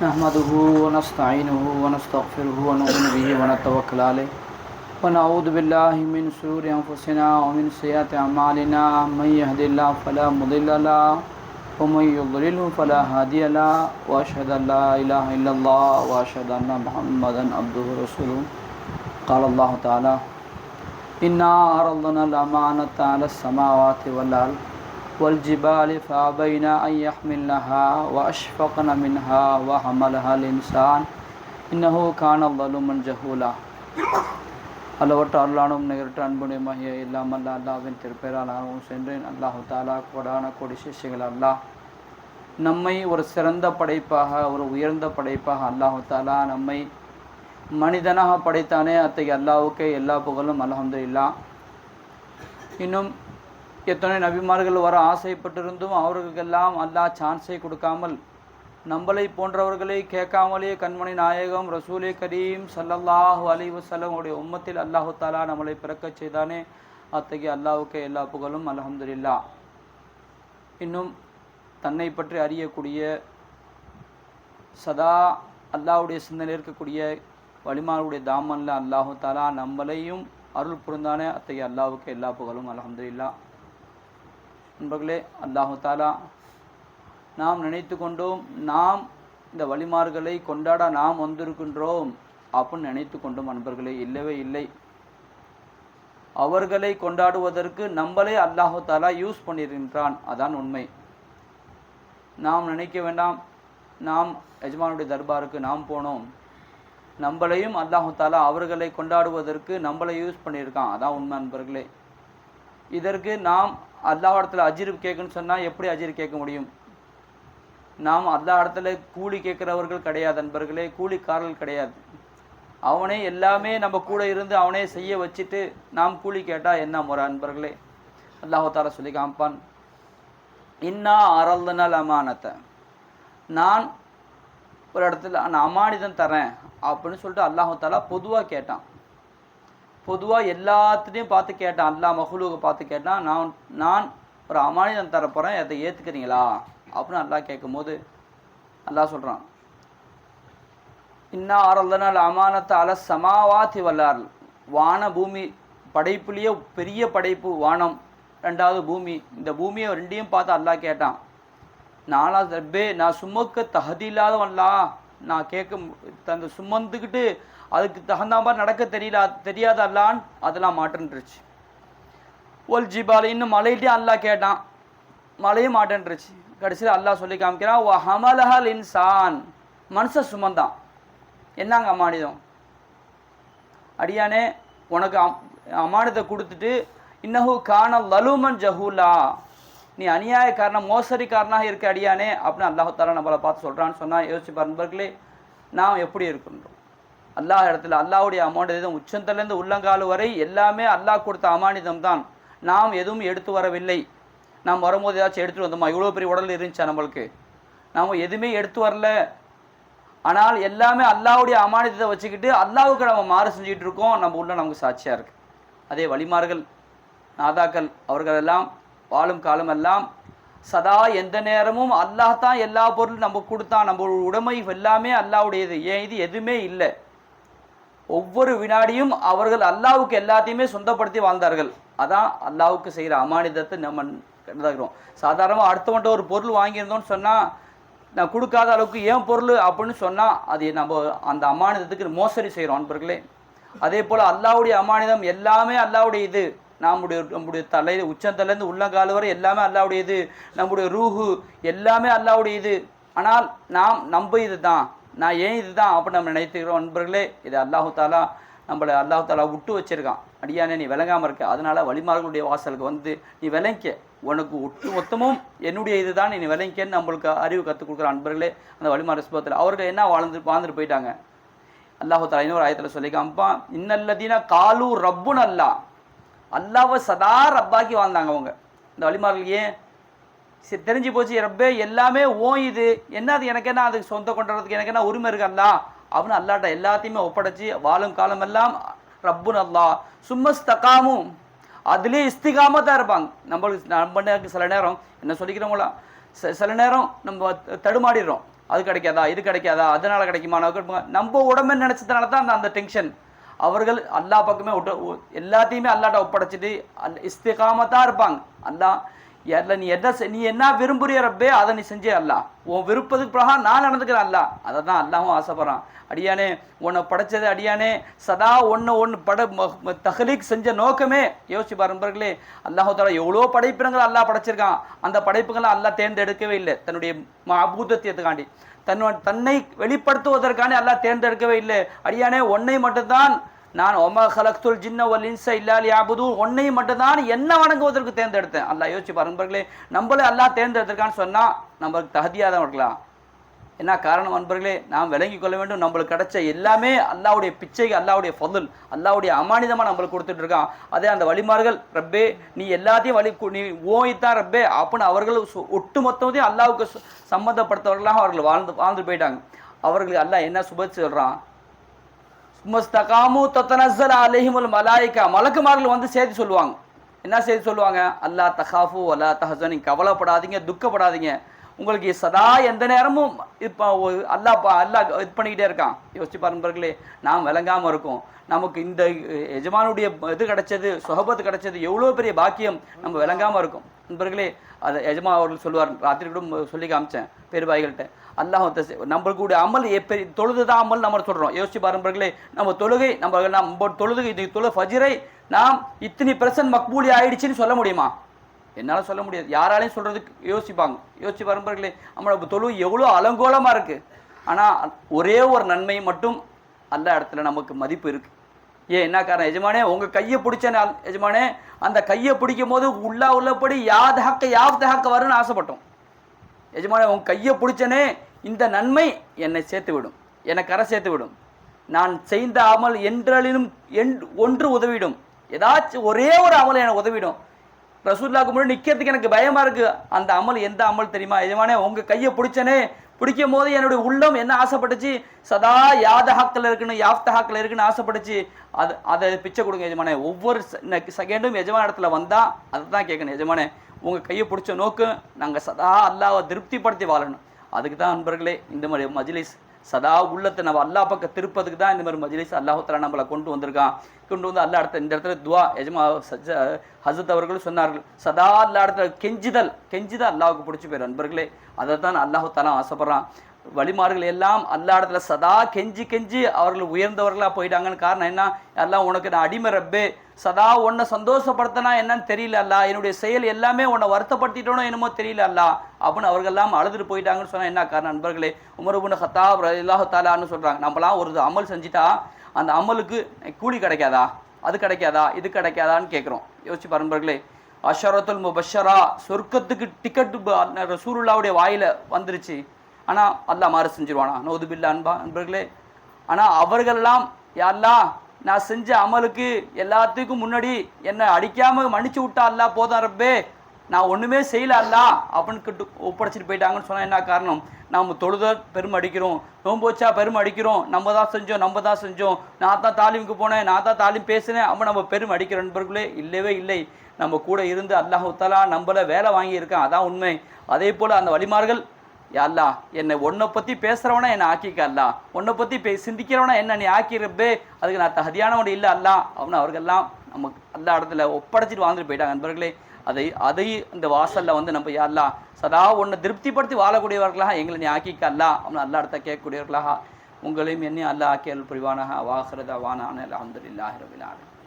نحمده ونستعينه ونستغفره ونؤمن به ونتوكل عليه ونعوذ بالله من شرور أنفسنا ومن سيئات أعمالنا من يهد الله فلا مضل له ومن يضلله فلا هادي له وأشهد أن لا إله إلا الله وأشهد أن محمدا عبده ورسوله قال الله تعالى إنا عرضنا الأمانة على السماوات والأرض والجبال فأبين أن يحملنها وأشفقن منها وحملها الإنسان إنه كان ظلوما جهولا. அளவற்ற அருளானும் நிகரற்ற அன்புடையமாகிய இல்லாமல் அல்லாவின் திருப்பெயராலும் சென்றேன். அல்லாஹு தாலா கோடான கோடி சிஷ்யங்கள் அல்லாஹ் நம்மை ஒரு சிறந்த படைப்பாக ஒரு உயர்ந்த படைப்பாக அல்லாஹு தாலா நம்மை மனிதனாக படைத்தானே. அத்தகைய அல்லாஹுக்கே எல்லா புகழும் அல்ஹம்துலில்லாஹ். இன்னும் எத்தனை நபிமார்கள் வர ஆசைப்பட்டிருந்தும் அவர்களுக்கெல்லாம் அல்லாஹ் சான்ஸை கொடுக்காமல் நம்மளை போன்றவர்களை கேட்காமலே கண்மணி நாயகம் ரசூலே கரீம் ஸல்லல்லாஹு அலைஹி வஸல்லம் உடைய உம்மத்தில் அல்லாஹு தாலா நம்மளை பிறக்கச் செய்தானே. அத்தகைய அல்லாஹுக்கே எல்லா புகழும் அல்ஹம்துலில்லாஹ். இன்னும் தன்னை பற்றி அறியக்கூடிய சதா அல்லாஹ்வுடைய சிந்தனை இருக்கக்கூடிய வலிமாருடைய தாமன்ல அல்லாஹு தாலா நம்மளையும் அருள் புரிந்தானே. அத்தகைய அல்லாஹுக்கு எல்லா புகழும் அல்ஹம்துலில்லாஹ். நண்பர்களே, அல்லாஹு தாலா நாம் நினைத்து கொண்டோம் நாம் இந்த வழிமார்களை கொண்டாட நாம் வந்திருக்கின்றோம் அப்படின்னு நினைத்து கொண்டோம். நண்பர்களே, இல்லவே இல்லை. அவர்களை கொண்டாடுவதற்கு நம்மளே அல்லாஹு தாலா யூஸ் பண்ணியிருக்கின்றான். அதான் உண்மை. நாம் நினைக்க வேண்டாம் நாம் எஜமானுடைய தர்பாருக்கு நாம் போனோம், நம்மளையும் அல்லாஹு தாலா அவர்களை கொண்டாடுவதற்கு நம்மளை யூஸ் பண்ணியிருக்கான். அதான் உண்மை நண்பர்களே. இதற்கு நாம் அல்லாஹ் இடத்துல அஜிர் கேட்குன்னு சொன்னால் எப்படி அஜிர் கேட்க முடியும்? நாம் அல்லாஹ் இடத்துல கூலி கேட்குறவர்கள் கிடையாது நண்பர்களே, கூலிக்காரர்கள் கிடையாது. அவனே எல்லாமே நம்ம கூட இருந்து அவனே செய்ய வச்சுட்டு நாம் கூலி கேட்டால் என்ன முறை நண்பர்களே? அல்லாஹு தாலா சொல்லி காமிப்பான், இன்னா அரல்தனல் அமானத்தை, நான் ஒரு இடத்துல நான் அமானிதம் தரேன் அப்படின்னு சொல்லிட்டு அல்லாஹு தாலா பொதுவாக கேட்டான். பொதுவாக எல்லாத்துலேயும் பார்த்து கேட்டான். அல்லாஹ் மஹ்லூகை பார்த்து கேட்டான், நான் ஒரு அமானிதம் தரப்போகிறேன், அதை ஏற்றுக்கிறீங்களா அப்படின்னு அல்லாஹ் கேட்கும் போது அல்லாஹ் சொல்கிறான், இன்னா ஆரல்லனால் அமானத்தை அல சமாவாத்தி வல்லார். வான பூமி படைப்புலேயே பெரிய படைப்பு வானம், ரெண்டாவது பூமி. இந்த பூமியை ரெண்டையும் பார்த்து அல்லாஹ் கேட்டான், நாலாவது ரப்பே நான் சுமக்க தகுதி இல்லாதவன்லா, நான் கேட்க சுமந்துக்கிட்டு அதுக்கு தகுந்த மாதிரி நடக்க தெரியாத அல்லான் அதெல்லாம் மாட்டேன்ருச்சு. ஒல் ஜிபால், இன்னும் மலையிட்டே அல்லாஹ் கேட்டான், மலையும் மாட்டேன்ருச்சு. கடைசியில் அல்லாஹ் சொல்லி காமிக்கிறான், வ ஹமலஹல் இன்சான், மனுஷன் சுமந்தான். என்னங்க அமானிதம்? அடியானே உனக்கு அமானிதத்தை கொடுத்துட்டு இன்னஹு கான லலூமன் ஜஹூலா, நீ அநியாயக்காரனா மோசடிக்காரனாக இருக்க அடியானே அப்படின்னு அல்லாஹு தாலா நம்மளை பார்த்து சொல்கிறான்னு சொன்னால் யோசிச்சு நண்பர்களே, நாம் எப்படி இருக்கின்றோம்? அல்லாஹ் இடத்துல அல்லாஹ்வுடைய அமானிதம் உச்சந்தலேருந்து உள்ளங்கால் வரை எல்லாமே அல்லாஹ் கொடுத்த அமானிதம் தான். நாம் எதுவும் எடுத்து வரவில்லை. நாம் வரும்போது ஏதாச்சும் எடுத்துகிட்டு வந்தோமா? இவ்வளோ பெரிய உடல் இருந்துச்சா நம்மளுக்கு? நாம் எதுவுமே எடுத்து வரல. ஆனால் எல்லாமே அல்லாஹ்வுடைய அமானிதத்தை வச்சுக்கிட்டு அல்லாஹ்வுக்கு நம்ம மாறு செஞ்சுக்கிட்டு இருக்கோம். நம்ம உள்ள நமக்கு சாட்சியாக இருக்குது. அதே வழிமார்கள் நாதாக்கள் அவர்களெல்லாம் வாழும் காலமெல்லாம் சதா எந்த நேரமும் அல்லாஹ் தான் எல்லா பொருளும் நம்ம கொடுத்தான், நம்ம உடைமை எல்லாமே அல்லாஹ்வுடையது, ஏன் இது எதுவுமே இல்லை. ஒவ்வொரு வினாடியும் அவர்கள் அல்லாஹ்வுக்கு எல்லாத்தையுமே சொந்தப்படுத்தி வாழ்ந்தார்கள். அதான் அல்லாஹ்வுக்கு செய்கிற அமானிதத்தை நம்ம கருதுகிறோம். சாதாரணமாக அடுத்தவன்ட்ட ஒரு பொருள் வாங்கியிருந்தோம்னு சொன்னால், நான் கொடுக்காத அளவுக்கு ஏன் பொருள் அப்படின்னு சொன்னால் அது நம்ம அந்த அமானிதத்துக்கு மோசடி செய்கிறோம் நண்பர்களே. அதே போல் அல்லாஹ்வுடைய அமானிதம் எல்லாமே அல்லாஹ்வுடைய இது. நம்முடைய தலையில் உச்சந்தலேருந்து உள்ளங்கால் வரை எல்லாமே அல்லாஹ்வுடைய இது. நம்முடைய ரூஹு எல்லாமே அல்லாஹ்வுடைய இது. ஆனால் நாம் நம்ப இது தான், நான் ஏன் இது தான் அப்படின்னு நம்ம நினைத்துக்கிறோம் நண்பர்களே. இது அல்லாஹு தாலா நம்மளை அல்லாஹு தாலா விட்டு வச்சிருக்கான். அடியானே நீ விளங்காமல் இருக்க, அதனால் வழிமார்களுடைய வாசலுக்கு வந்து நீ விளங்கிக்க, உனக்கு ஒட்டு மொத்தமும் என்னுடைய இது தான், நீ விளங்கிக்கன்னு நம்மளுக்கு அறிவு கற்றுக் கொடுக்குற நண்பர்களே. அந்த வழிமாறு சுபத்தில் அவர்கள் என்ன வாழ்ந்துட்டு போயிட்டாங்க. அல்லாஹு தாலா இன்னொரு ஆயத்தில் சொல்லி காமிப்பான், இன்னல்லதீன காலு ரப்புன் அல்லாஹ், அல்லாஹ்வை சதா ரப்பாக்கி வாழ்ந்தாங்க அவங்க இந்த வழிமார்கள். ஏன் தெரிஞ்சு போச்சு, ரப்பே எல்லாமே இது என்னது, எனக்கு என்ன அதுக்கு சொந்த கொண்டுறதுக்கு எனக்கு என்ன உரிமை இருக்கு அல்லா அப்படின்னு அல்லாட்ட எல்லாத்தையுமே ஒப்படைச்சி வாழும் காலம் எல்லாம் ரப்புன் அல்லாஹ் சும்மஸ்தகாமும் அதுலேயே இஸ்திகாமத்தான் இருப்பாங்க. நம்மளுக்கு சில நேரம் என்ன சொல்லிக்கிறோங்களா, சில நேரம் நம்ம தடுமாடிடுறோம். அது கிடைக்காதா, இது கிடைக்காதா, அதனால கிடைக்குமா, நம்ம உடம்பை நினைச்சதுனால தான் அந்த அந்த டென்ஷன். அவர்கள் அல்லாஹ் பக்கமே எல்லாத்தையுமே அல்லாட்ட ஒப்படைச்சிட்டு இஸ்திகாமத்தா இருப்பாங்க. அல்லாஹ் நீ என்ன விரும்புறிய ரப்பே அதை நீ செஞ்சே அல்லாஹ், உன் விருப்பத்துக்கு பிரகாரம் நான் நடந்துக்கிறேன் அல்லாஹ். அதை தான் அல்லாஹும் ஆசைப்படுறான். அடியானே உன்னை படைச்சது அடியானே சதா ஒன்று தஹ்லீக் செஞ்ச நோக்கமே யோசிச்சு பாருங்களே. அல்லாஹு தாலா எவ்வளோ படைப்பினங்களை அல்லாஹ் படைச்சிருக்கான். அந்த படைப்புகளை அல்லாஹ் தேர்ந்தெடுக்கவே இல்லை தன்னுடைய அபூதத்தியத்துக்காண்டி, தன்னை வெளிப்படுத்துவதற்காண்டி அல்லாஹ் தேர்ந்தெடுக்கவே இல்லை. அடியானே உன்னை மட்டும்தான் நான் ஒமா ஹலக்துல் ஜின்ன வல் இன்ஸ இல்லா லியஅபுதூன், உன்னை மட்டும்தான் என்ன வணங்குவதற்கு தேர்ந்தெடுத்தேன். அல்லாஹ் யோசிச்சு பாருங்களே, நம்மளே அல்லாஹ் தேர்ந்தெடுத்திருக்கான்னு சொன்னால் நம்மளுக்கு தகுதியாக இருக்கலாம். என்ன காரணம் அன்பர்களே, நாம் விளங்கி கொள்ள வேண்டும், நம்மளுக்கு கிடைச்ச எல்லாமே அல்லாவுடைய பிச்சை, அல்லாவுடைய ஃபதுல், அல்லாவுடைய அமானிதமாக நம்மளுக்கு கொடுத்துட்டு இருக்கான். அதே அந்த வழிமார்கள் ரப்பே நீ எல்லாத்தையும் நீ ஓய்த்தான் ரப்பே அப்படின்னு அவர்கள் ஒட்டு மொத்தத்தையும் அல்லாவுக்கு சம்மந்தப்படுத்தவர்களாக அவர்கள் வாழ்ந்து போயிட்டாங்க. அவர்களுக்கு அல்லாஹ் என்ன சுபத்து சொல்கிறான், முஸ்தகாமு தத்தனஸ்ஸல் அலைஹிமுல் மலாயிகா, மலக்குமார்கள் வந்து செய்தி சொல்லுவாங்க. என்ன செய்தி சொல்லுவாங்க, அல்லா தஹாஃபு வலா தஹஸன், கவலைப்படாதீங்க, துக்கப்படாதீங்க, உங்களுக்கு சதா எந்த நேரமும் இப்போ அல்லாஹ் இது பண்ணிக்கிட்டே இருக்கான். யோசிச்சு பாருங்களே, நாம் விளங்காமல் இருக்கோம். நமக்கு இந்த எஜமானுடைய இது கிடைச்சது, சொஹபத்து கிடைச்சது எவ்வளோ பெரிய பாக்கியம், நம்ம விளங்காமல் இருக்கும் நண்பர்களே. அதை எஜமா அவர்கள் சொல்லுவார், ராத்திரி கூட சொல்லி காமிச்சேன் பெருபாய்கள்கிட்ட. அல்லாஹ் நம்மளுடைய அமல் பெரிய தொழுதுதான் அமல் நம்ம சொல்கிறோம். யோசிச்சு பாருங்களே, நம்ம தொழுகை நம்ம தொழுகை இது ஃபஜ்ரை நாம் இத்தனை % மக்பூலி ஆயிடுச்சுன்னு சொல்ல முடியுமா? என்னால் சொல்ல முடியாது, யாராலையும் சொல்கிறதுக்கு யோசிச்சு பாருங்களே. நம்மளோட தொழுகை எவ்வளோ அலங்கோலமாக இருக்குது. ஆனால் ஒரே ஒரு நன்மை மட்டும் அல்ல இடத்துல நமக்கு மதிப்பு இருக்குது. ஏன் என்ன காரணம், எஜமானே உங்கள் கையை பிடிச்ச எஜமானே, அந்த கையை பிடிக்கும் போது உள்ளபடி யாவ்த ஹக்க வரும்னு ஆசைப்பட்டோம். எஜமானே உன் கையை பிடிச்சனே, இந்த நன்மை என்னை சேர்த்து விடும், என்னை கரை சேர்த்து விடும், நான் செய்த அமல் என்றாலும் ஒன்று உதவிடும், ஏதாச்சும் ஒரே ஒரு அமல் எனக்கு உதவிடும். ரசூலுல்லாஹ்க்கு முன்னாடி நிற்கிறதுக்கு எனக்கு பயமாக இருக்குது. அந்த அமல் எந்த அமல் தெரியுமா, எஜமானே உங்கள் கையை பிடிச்சனே, பிடிக்கும் போது என்னுடைய உள்ளம் என்ன ஆசைப்பட்டுச்சு, சதா யாவ்த ஹக்கில் இருக்குன்னு ஆசைப்பட்டுச்சு. அதை பிச்சை கொடுங்க எஜமானே. ஒவ்வொரு செகண்டும் எஜமான இடத்துல வந்தால் அதை தான் கேட்கணும், எஜமானே உங்கள் கையை பிடிச்ச நோக்கு நாங்கள் சதா அல்லாவை திருப்திப்படுத்தி வாழணும். அதுக்கு தான் நண்பர்களே இந்த மாதிரி மஜ்லிஸ், சதா உள்ளத்தை நம்ம அல்லா பக்கம் திருப்பதுக்கு தான் இந்த மாதிரி மஜ்லிஸ் அல்லாஹ் தஆலா நம்மளை கொண்டு வந்திருக்கான். கொண்டு வந்து அல்லா இடத்துல இந்த இடத்துல துவா எஜமா ஹசரத் அவர்களும் சொன்னார்கள், சதா அல்லா இடத்துல கெஞ்சிதான் அல்லாவுக்கு பிடிச்சி போயிடும் நண்பர்களே. அதை தான் அல்லாஹ் தஆலா ஆசைப்படுறான். வழிமார்கள் எல்லாம் அல்லா இடத்துல சதா கெஞ்சி அவர்கள் உயர்ந்தவர்களாக போயிட்டாங்கன்னு காரணம் என்ன, எல்லாம் உனக்கு நான் அடிமை ரப்பே, சதா உன்னை சந்தோஷப்படுத்தினா என்னன்னு தெரியல அல்லா, என்னுடைய செயல் எல்லாமே உன்னை வருத்தப்படுத்திட்டோனோ என்னமோ தெரியல அல்லா அப்படின்னு அவர்கள்லாம் அழுதுட்டு போயிட்டாங்கன்னு சொன்னால் என்ன காரணம் நண்பர்களே, உமர் இப்னு கத்தாப் ரலியல்லாஹு தஆலான்னு சொல்கிறாங்க, நம்மளாம் ஒரு அமல் செஞ்சுட்டா அந்த அமலுக்கு கூலி கிடைக்காதா, அது கிடைக்காதா, இது கிடைக்காதான்னு கேட்குறோம். யோசிச்சு பாருங்க நண்பர்களே. அஷரத்துல் முபஷரா, சொர்க்கத்துக்கு டிக்கெட்டு ரசூலுல்லாஹ்வுடைய வாயில வந்துருச்சு. ஆனால் அல்லாஹ் மாறு செஞ்சிருவானா, நௌது பில்லா நண்பர்களே. ஆனால் அவர்களெல்லாம் யாரெல்லாம் நான் செஞ்ச அமலுக்கு எல்லாத்துக்கும் முன்னாடி என்னை அடிக்காமல் மன்னிச்சு விட்டா அல்லா போதான் ரப்பே, நான் ஒன்றுமே செய்யல அல்லா அப்படின்னு ஒப்படைச்சிட்டு போயிட்டாங்கன்னு சொன்னால் என்ன காரணம், நாம் தொழுத பெருமை அடிக்கிறோம், நோன்பு வச்சா பெருமை அடிக்கிறோம், நம்ம தான் செஞ்சோம், நான் தான் தாலீமுக்கு போனேன், நான் தான் தாலீம் பேசினேன், அப்போ நம்ம பெருமை அடிக்கிற நண்பர்களே இல்லவே இல்லை. நம்ம கூட இருந்து அல்லாஹ் தஆலா நம்மளை வேலை வாங்கியிருக்கான், அதான் உண்மை. அதே போல் அந்த வழிமார்கள், யா அல்லாஹ் என்னை உன்னை பற்றி பேசுகிறவனா என்னை ஆக்கிக்க அல்லா, உன்னை பற்றி சிந்திக்கிறவனா என்ன நீ ஆக்கிருப்பே, அதுக்கு நான் தகுதியானவன் இல்லை அல்லா அப்படின்னு அவர்கள்லாம் நமக்கு எல்லா இடத்துல ஒப்படைச்சிட்டு வாழ்ந்துட்டு போயிட்டாங்க நண்பர்களே. அதை இந்த வாசலில் வந்து நம்ம யா அல்லாஹ் சதா உன்னை திருப்திப்படுத்தி வாழக்கூடியவர்களாக எங்களை நீ ஆக்கிக்க அல்லா அப்படின்னு அல்லா இடத்த கேட்கக்கூடியவர்களாக உங்களையும் என்னையும் அல்லாஹ் ஆக்கியல் புரிவானாக. வாஹிரு தஅவானா அல்ஹம்துலில்லாஹி ரப்பில் ஆலமீன்.